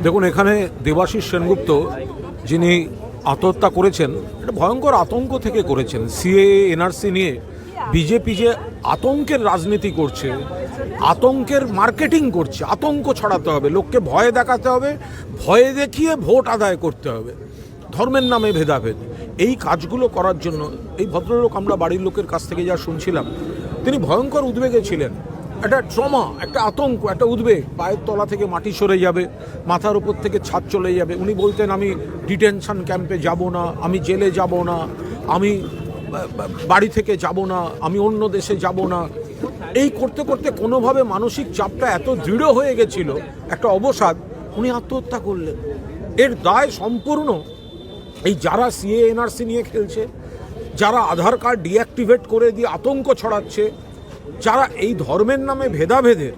দেখুন, এখানে দেবাশিস সেনগুপ্ত যিনি আত্মহত্যা করেছেন, এটা ভয়ঙ্কর আতঙ্ক থেকে করেছেন। সিএএ এনআরসি নিয়ে বিজেপি যে আতঙ্কের রাজনীতি করছে, আতঙ্কের মার্কেটিং করছে, আতঙ্ক ছড়াতে হবে, লোককে ভয় দেখাতে হবে, ভয় দেখিয়ে ভোট আদায় করতে হবে, ধর্মের নামে ভেদাভেদ, এই কাজগুলো করার জন্য এই ভদ্রলোক, আমরা বাড়ির লোকের কাছ থেকে যা শুনছিলাম, তিনি ভয়ঙ্কর উদ্বেগে ছিলেন। একটা ট্রমা, একটা আতঙ্ক, একটা উদ্বেগ, পায়ের তলা থেকে মাটি সরে যাবে, মাথার উপর থেকে ছাদ চলে যাবে। উনি বলতেন, আমি ডিটেনশন ক্যাম্পে যাব না, আমি জেলে যাব না, আমি বাড়ি থেকে যাব না, আমি অন্য দেশে যাব না। এই করতে করতে কোনোভাবে মানসিক চাপটা এত দৃঢ় হয়ে গেছিল, একটা অবসাদ, উনি আত্মহত্যা করলেন। এর দায় সম্পূর্ণ এই যারা সিএএ এনআরসি নিয়ে খেলছে, যারা আধার কার্ড ডিঅ্যাক্টিভেট করে দিয়ে আতঙ্ক ছড়াচ্ছে, যারা এই ধর্মের নামে ভেদাভেদের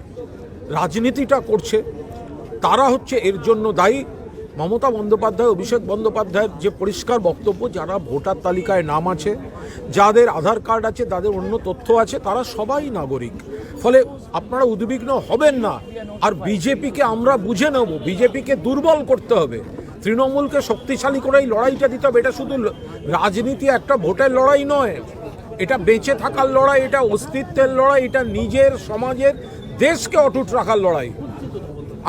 রাজনীতিটা করছে, তারা হচ্ছে এর জন্য দায়ী। মমতা বন্দ্যোপাধ্যায়, অভিষেক বন্দ্যোপাধ্যায়ের যে পরিষ্কার বক্তব্য, যারা ভোটার তালিকায় নাম আছে, যাদের আধার কার্ড আছে, তাদের অন্য তথ্য আছে, তারা সবাই নাগরিক। ফলে আপনারা উদ্বিগ্ন হবেন না। আর বিজেপিকে আমরা বুঝে নেব, বিজেপিকে দুর্বল করতে হবে, তৃণমূলকে শক্তিশালী করে এই লড়াইটা দিতে হবে। এটা শুধু রাজনীতি, একটা ভোটের লড়াই নয়, এটা বেঁচে থাকার লড়াই, এটা অস্তিত্বের লড়াই, এটা নিজের সমাজের, দেশকে অটুট রাখার লড়াই।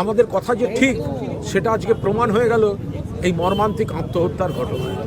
আমাদের কথা যে ঠিক, সেটা আজকে প্রমাণ হয়ে গেল এই মর্মান্তিক আত্মহত্যার ঘটনায়।